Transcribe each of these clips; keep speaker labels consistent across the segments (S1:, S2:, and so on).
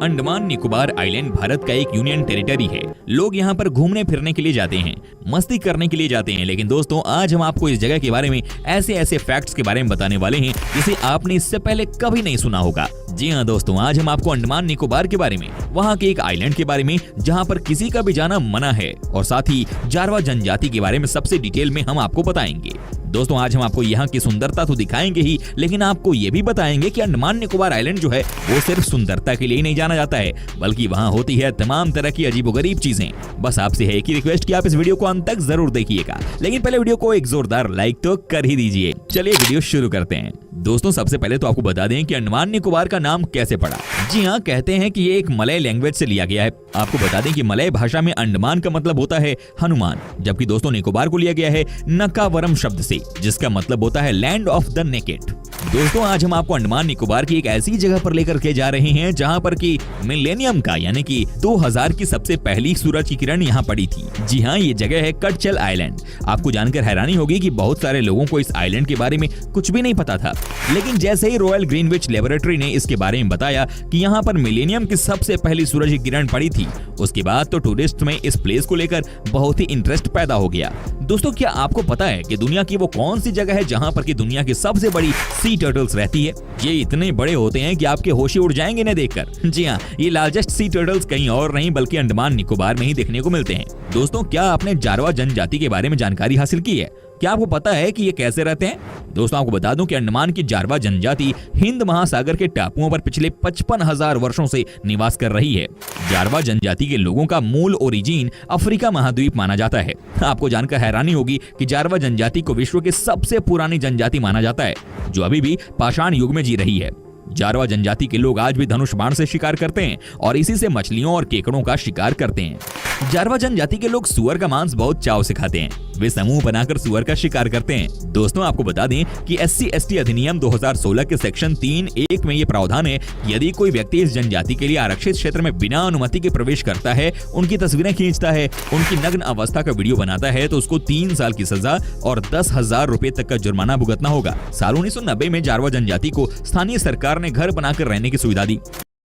S1: Andaman Nicobar island Bharat का एक union territory है। लोग यहाँ पर घूमने फिरने के लिए जाते हैं, मस्ती करने के लिए जाते हैं। लेकिन दोस्तों, आज हम आपको इस जगह के बारे में ऐसे फैक्ट्स के बारे में बताने वाले हैं जिसे आपने इससे पहले कभी नहीं सुना होगा। जी हाँ दोस्तों, आज हम आपको अंडमान निकोबार के बारे में, वहाँ के एक आइलैंड के बारे में जहाँ पर किसी का भी जाना मना है, और साथ ही जारवा जनजाति के बारे में सबसे डिटेल में हम आपको बताएंगे। दोस्तों, आज हम आपको यहाँ की सुंदरता तो दिखाएंगे ही, लेकिन आपको ये भी बताएंगे कि अंडमान निकोबार आइलैंड जो है वो सिर्फ सुंदरता के लिए ही नहीं जाना जाता है, बल्कि वहाँ होती है तमाम तरह की अजीबोगरीब चीजें। बस आपसे है एक ही रिक्वेस्ट कि आप इस वीडियो को अंत तक जरूर देखिएगा, लेकिन पहले वीडियो को एक जोरदार लाइक तो कर ही दीजिए। चलिए वीडियो शुरू करते हैं। दोस्तों, सबसे पहले तो आपको बता दें कि अंडमान निकोबार का नाम कैसे पड़ा। जी हाँ, कहते हैं कि ये एक मलय लैंग्वेज से लिया गया है। आपको बता दें कि मलय भाषा में अंडमान का मतलब होता है हनुमान, जबकि दोस्तों निकोबार को लिया गया है नकावरम शब्द से, जिसका मतलब होता है लैंड ऑफ द नेकेड। दोस्तों, आज हम आपको अंडमान निकोबार की एक ऐसी जगह पर लेकर के जा रहे हैं जहां पर की मिलेनियम का यानी कि 2000 की सबसे पहली सूरज की किरण यहां पड़ी थी। जी हाँ, ये जगह है कटचल आइलैंड। आपको जानकर हैरानी होगी कि बहुत सारे लोगों को इस आइलैंड के बारे में कुछ भी नहीं पता था, लेकिन जैसे ही रॉयल ग्रीनविच लेबोरेटरी ने इसके बारे में बताया कि यहाँ पर मिलेनियम की सबसे पहली सूरज की किरण पड़ी थी, उसके बाद तो टूरिस्ट में इस प्लेस को लेकर बहुत ही इंटरेस्ट पैदा हो गया। दोस्तों, क्या आपको पता है कि दुनिया की वो कौन सी जगह है जहां पर की दुनिया की सबसे बड़ी सी टर्टल्स रहती है? ये इतने बड़े होते हैं कि आपके होश ही उड़ जाएंगे इन्हें देखकर। जी हाँ, ये लार्जेस्ट सी टर्टल्स कहीं और नहीं बल्कि अंडमान निकोबार में ही देखने को मिलते हैं। दोस्तों, क्या आपने जारवा जनजाति के बारे में जानकारी हासिल की है? क्या आपको पता है कि ये कैसे रहते हैं? दोस्तों, आपको बता दूं कि अंडमान की जारवा जनजाति हिंद महासागर के टापुओं पर पिछले 55,000 वर्षों से निवास कर रही है। जारवा जनजाति के लोगों का मूल ओरिजिन अफ्रीका महाद्वीप माना जाता है। आपको जानकर हैरानी होगी कि जारवा जनजाति को विश्व की सबसे पुरानी जनजाति माना जाता है, जो अभी भी पाषाण युग में जी रही है। जारवा जनजाति के लोग आज भी धनुष बाण से शिकार करते हैं और इसी से मछलियों और केकड़ों का शिकार करते हैं। जारवा जनजाति के लोग सुअर का मांस बहुत चाव से खाते हैं। वे समूह बनाकर सुअर का शिकार करते हैं। दोस्तों, आपको बता दें कि SC/ST अधिनियम 2016 के सेक्शन 3(1) में ये प्रावधान है कि यदि कोई व्यक्ति इस जनजाति के लिए आरक्षित क्षेत्र में बिना अनुमति के प्रवेश करता है, उनकी तस्वीरें खींचता है, उनकी नग्न अवस्था का वीडियो बनाता है, तो उसको 3 साल की सजा और 10,000 रुपए तक का जुर्माना भुगतना होगा। साल 1990 में जारवा जनजाति को स्थानीय सरकार ने घर बनाकर रहने की सुविधा दी,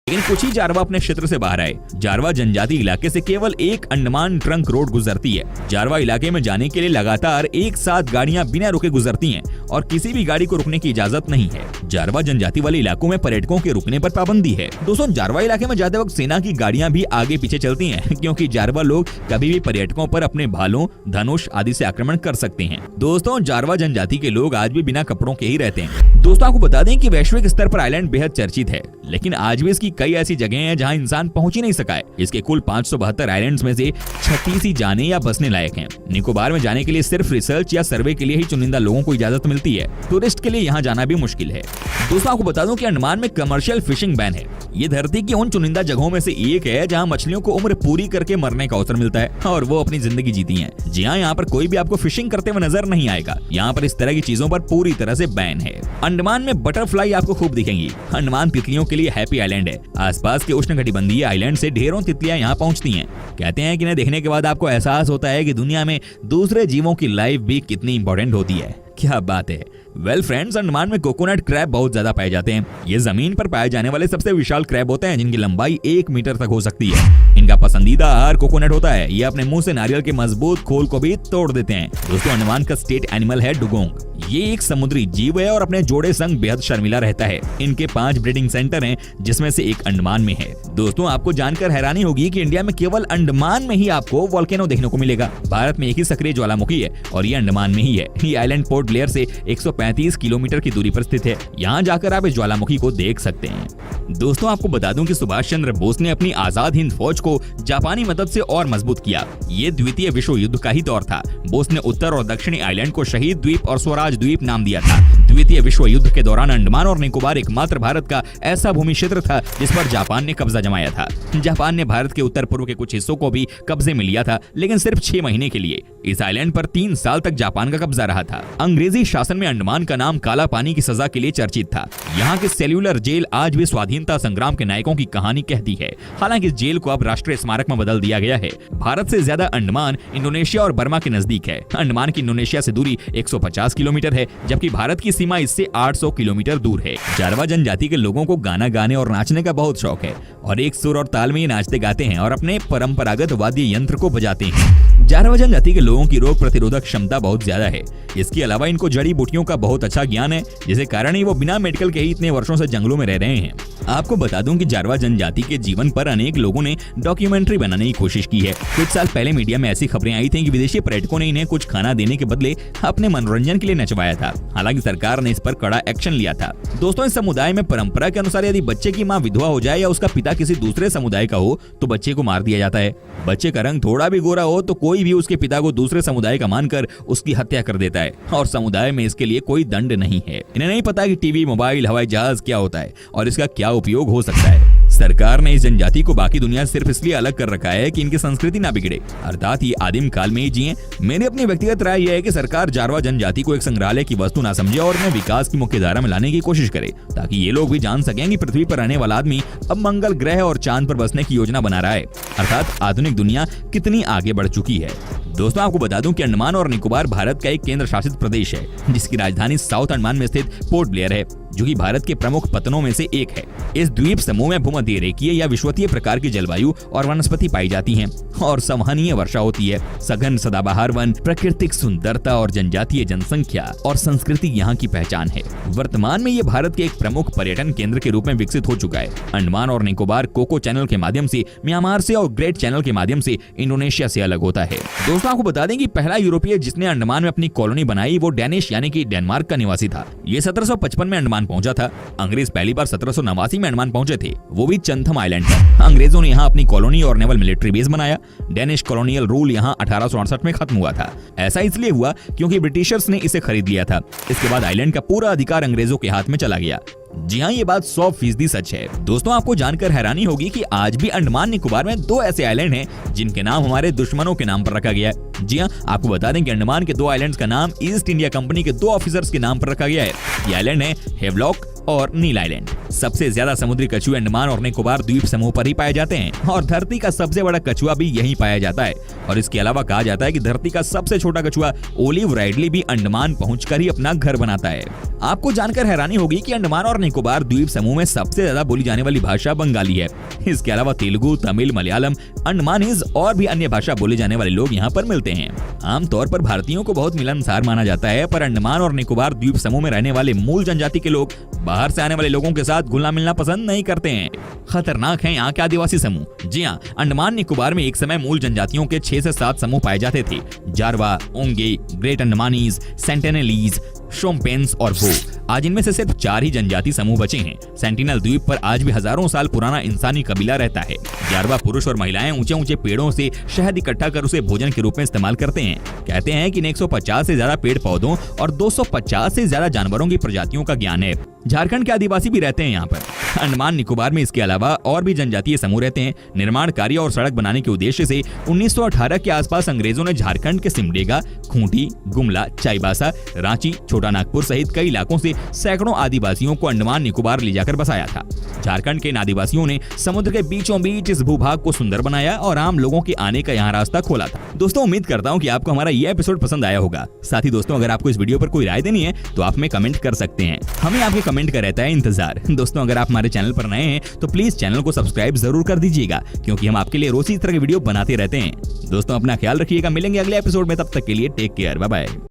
S1: लेकिन कुछ ही जारवा अपने क्षेत्र से बाहर आए। जारवा जनजाति इलाके से केवल एक अंडमान ट्रंक रोड गुजरती है। जारवा इलाके में जाने के लिए लगातार एक साथ गाड़ियां बिना रुके गुजरती हैं और किसी भी गाड़ी को रुकने की इजाजत नहीं है। जारवा जनजाति वाले इलाकों में पर्यटकों के रुकने पर पाबंदी है। दोस्तों, जारवा इलाके में जाते वक्त सेना की गाड़ियां भी आगे पीछे चलती हैं, क्योंकि जारवा लोग कभी भी पर्यटकों पर अपने भालों, धनुष आदि से आक्रमण कर सकते हैं। दोस्तों, जारवा जनजाति के लोग आज भी बिना कपड़ों के ही रहते हैं। दोस्तों, आपको बता दें कि वैश्विक स्तर पर आइलैंड बेहद चर्चित है, लेकिन आज भी इसकी कई ऐसी जगह हैं जहां इंसान पहुंच ही नहीं सका है। इसके कुल 572 आइलैंड्स में से 36 ही जाने या बसने लायक हैं। निकोबार में जाने के लिए सिर्फ रिसर्च या सर्वे के लिए ही चुनिंदा लोगों को इजाजत मिलती है। टूरिस्ट के लिए यहां जाना भी मुश्किल है। दोस्तों, आपको बता दूं कि अंडमान में कमर्शियल फिशिंग बैन है। ये धरती की उन चुनिंदा जगहों में से एक है जहां मछलियों को उम्र पूरी करके मरने का अवसर मिलता है और वो अपनी जिंदगी जीती हैं। जी हाँ, यहाँ पर कोई भी आपको फिशिंग करते हुए नजर नहीं आएगा। यहाँ पर इस तरह की चीजों पर पूरी तरह से बैन है। अंडमान में बटरफ्लाई आपको खूब दिखेंगी। अंडमान तितलियों के लिए हैप्पी आइलैंड है। आसपास के उष्णकटिबंधीय आइलैंड से ढेरों तितलियां यहाँ पहुंचती हैं। कहते हैं कि इन्हें देखने के बाद आपको एहसास होता है कि दुनिया में दूसरे जीवों की लाइफ भी कितनी इंपॉर्टेंट होती है। क्या बात है। वेल फ्रेंड्स, अंडमान में कोकोनट क्रैब बहुत ज्यादा पाए जाते हैं। ये जमीन पर पाए जाने वाले सबसे विशाल क्रैब होते हैं, जिनकी लंबाई 1 मीटर तक हो सकती है। इनका पसंदीदा आहार कोकोनट होता है। ये अपने मुंह से नारियल के मजबूत खोल को भी तोड़ देते हैं। दोस्तों, अंडमान का स्टेट एनिमल है डुगोंग। ये एक समुद्री जीव है और अपने जोड़े संग बेहद शर्मिला रहता है। इनके 5 ब्रीडिंग सेंटर हैं, जिसमें से एक अंडमान में है। दोस्तों, आपको जानकर हैरानी होगी कि इंडिया में केवल अंडमान में ही आपको वोल्केनो देखने को मिलेगा। भारत में एक ही सक्रिय ज्वालामुखी है और ये अंडमान में ही है। ये आइलैंड पोर्ट ब्लेयर से 135 किलोमीटर की दूरी पर स्थित है। यहाँ जाकर आप इस ज्वालामुखी को देख सकते हैं। दोस्तों, आपको बता दूं कि सुभाष चंद्र बोस ने अपनी आजाद हिंद फौज को जापानी मदद से और मजबूत किया। ये द्वितीय विश्व युद्ध का ही दौर था। बोस ने उत्तर और दक्षिणी आइलैंड को शहीद द्वीप और स्वराज द्वीप नाम दिया था। द्वितीय विश्व युद्ध के दौरान अंडमान और निकोबार एकमात्र भारत का ऐसा भूमि क्षेत्र था जिस पर जापान ने कब्जा जमाया था। जापान ने भारत के उत्तर पूर्व के कुछ हिस्सों को भी कब्जे में लिया था, लेकिन सिर्फ 6 महीने के लिए। इस आइलैंड पर 3 साल तक जापान का कब्जा रहा था। अंग्रेजी शासन में अंडमान का नाम काला पानी की सजा के लिए चर्चित था। यहाँ के सेल्यूलर जेल आज भी स्वाधीनता संग्राम के नायकों की कहानी कहती है। हालांकि इस जेल को अब राष्ट्रीय स्मारक में बदल दिया गया है। भारत से ज्यादा अंडमान इंडोनेशिया और बर्मा के नजदीक है। अंडमान की इंडोनेशिया से दूरी 150 किलोमीटर है, जबकि भारत की सीमा इससे 800 किलोमीटर दूर है। जारवा जनजाति के लोगों को गाना गाने और नाचने का बहुत शौक है और एक सुर और ताल में ये नाचते गाते हैं और अपने परंपरागत वाद्य यंत्र को बजाते हैं। जारवा जनजाति के लोगों की रोग प्रतिरोधक क्षमता बहुत ज्यादा है। इसके अलावा इनको जड़ी बूटियों का बहुत अच्छा ज्ञान है, जिसके कारण ही वो बिना मेडिकल के ही इतने वर्षों से जंगलों में रह रहे हैं। आपको बता दूं कि जारवा जनजाति के जीवन पर अनेक लोगों ने डॉक्यूमेंट्री बनाने की कोशिश की है। कुछ साल पहले मीडिया में ऐसी खबरें आई थी कि विदेशी पर्यटकों ने इन्हें कुछ खाना देने के बदले अपने मनोरंजन के लिए नचवाया था। हालांकि सरकार ने इस पर कड़ा एक्शन लिया था। दोस्तों, इस समुदाय में परंपरा के अनुसार यदि बच्चे की माँ विधवा हो जाए या उसका पिता किसी दूसरे समुदाय का हो तो बच्चे को मार दिया जाता है। बच्चे का रंग थोड़ा भी गोरा हो तो कोई भी उसके पिता को दूसरे समुदाय का मानकर उसकी हत्या कर देता है और समुदाय में इसके लिए कोई दंड नहीं है। इन्हें नहीं पता कि टीवी, मोबाइल, हवाई जहाज क्या होता है और इसका क्या उपयोग हो सकता है। सरकार ने इस जनजाति को बाकी दुनिया से सिर्फ इसलिए अलग कर रखा है कि इनकी संस्कृति ना बिगड़े, अर्थात ये आदिम काल में ही जिए। मेरी अपनी व्यक्तिगत राय यह है कि सरकार जारवा जनजाति को एक संग्रहालय की वस्तु ना समझे और उन्हें विकास की मुख्य धारा में लाने की कोशिश करे, ताकि ये लोग भी जान सकें कि पृथ्वी पर रहने वाला आदमी अब मंगल ग्रह और चांद पर बसने की योजना बना रहा है, अर्थात आधुनिक दुनिया कितनी आगे बढ़ चुकी है। दोस्तों, आपको बता दूं कि अंडमान और निकोबार भारत का एक केंद्र शासित प्रदेश है, जिसकी राजधानी साउथ अंडमान में स्थित पोर्ट ब्लेयर है, जो कि भारत के प्रमुख पत्तनों में से एक है। इस द्वीप समूह में भूमध्य रेखीय या विषुवतीय प्रकार की जलवायु और वनस्पति पाई जाती हैं और संवहनीय वर्षा होती है। सघन सदाबहार वन, प्राकृतिक सुंदरता और जनजातीय जनसंख्या और संस्कृति यहाँ की पहचान है। वर्तमान में ये भारत के एक प्रमुख पर्यटन केंद्र के रूप में विकसित हो चुका है। अंडमान और निकोबार कोको चैनल के माध्यम से म्यांमार से और ग्रेट चैनल के माध्यम से इंडोनेशिया से अलग होता है। दोस्तों, आपको बता दें कि पहला यूरोपीय जिसने अंडमान में अपनी कॉलोनी बनाई वो डेनिश यानी कि डेनमार्क का निवासी था। ये 1755 में अंडमान पहुंचा था। अंग्रेज पहली बार 1789 में अंडमान पहुंचे थे, वो भी चंथम आइलैंड पर। अंग्रेजों ने यहाँ अपनी कॉलोनी और नेवल मिलिट्री बेस बनाया। डेनिश कॉलोनियल रूल यहाँ 1868 में खत्म हुआ था। ऐसा इसलिए हुआ क्योंकि ब्रिटिशर्स ने इसे खरीद लिया था। इसके बाद आइलैंड का पूरा अधिकार अंग्रेजों के हाथ में चला गया। जी हाँ, ये बात 100% सच है। दोस्तों, आपको जानकर हैरानी होगी कि आज भी अंडमान निकोबार में 2 ऐसे आइलैंड हैं जिनके नाम हमारे दुश्मनों के नाम पर रखा गया है। जी हाँ, आपको बता दें कि अंडमान के 2 आइलैंड्स का नाम ईस्ट इंडिया कंपनी के 2 ऑफिसर्स के नाम पर रखा गया है। ये आइलैंड है हेवलॉक और नील आइलैंड। सबसे ज्यादा समुद्री कछुए अंडमान और निकोबार द्वीप समूह पर ही पाए जाते हैं और धरती का सबसे बड़ा कछुआ भी यहीं पाया जाता है। और इसके अलावा कहा जाता है कि धरती का सबसे छोटा कछुआ ओलिव राइडली भी अंडमान पहुंचकर ही अपना घर बनाता है। आपको जानकर हैरानी होगी कि अंडमान और निकोबार द्वीप समूह में सबसे ज्यादा बोली जाने वाली भाषा बंगाली है। इसके अलावा तेलुगु, तमिल, मलयालम, अंडमानीज और भी अन्य भाषा बोले जाने वाले लोग यहाँ पर मिलते हैं। आमतौर पर भारतीयों को बहुत मिलनसार माना जाता है, पर अंडमान और निकोबार द्वीप समूह में रहने वाले मूल जनजाति के लोग बाहर से आने वाले लोगों के साथ घुलना मिलना पसंद नहीं करते हैं। खतरनाक हैं यहाँ के आदिवासी समूह। जी हाँ, अंडमान निकोबार में एक समय मूल जनजातियों के 6 से 7 समूह पाए जाते थे। जारवा, ओंगे, ग्रेट अंडमानीज, सेंटिनेलीज, शोम्पेन्स और वो। आज इनमें से सिर्फ 4 ही जनजाति समूह बचे हैं। सेंटिनल द्वीप पर आज भी हजारों साल पुराना इंसानी कबीला रहता है। जारवा पुरुष और महिलाएं ऊंचे ऊंचे पेड़ों से शहद इकट्ठा कर उसे भोजन के रूप में इस्तेमाल करते हैं। कहते हैं कि 150 से ज्यादा पेड़ पौधों और 250 से ज्यादा जानवरों की प्रजातियों का ज्ञान है। झारखंड के आदिवासी भी रहते हैं यहाँ पर। अंडमान निकोबार में इसके अलावा और भी जनजातीय समूह रहते हैं। निर्माण कार्य और सड़क बनाने के उद्देश्य से 1918 के आसपास अंग्रेजों ने झारखंड के सिमडेगा, खूंटी, गुमला, चाईबासा, रांची, छोटा नागपुर सहित कई इलाकों से सैकड़ों आदिवासियों को अंडमान निकोबार ले जाकर बसाया था। झारखंड के इन आदिवासियों ने समुद्र के बीचों बीच इस भूभाग को सुंदर बनाया और आम लोगों के आने का यहाँ रास्ता खोला था। दोस्तों, उम्मीद करता हूँ कि आपको हमारा ये एपिसोड पसंद आया होगा। साथ ही दोस्तों, अगर आपको इस वीडियो पर कोई राय देनी है तो आप हमें कमेंट कर सकते हैं। हमें आपके कमेंट का रहता है इंतजार। दोस्तों, अगर आप हमारे चैनल पर नए हैं तो प्लीज चैनल को सब्सक्राइब जरूर कर दीजिएगा, क्योंकि हम आपके लिए रोज इस तरह के वीडियो बनाते रहते हैं। दोस्तों, अपना ख्याल रखिएगा। मिलेंगे अगले एपिसोड में, तब तक के लिए टेक केयर, बाय बाय।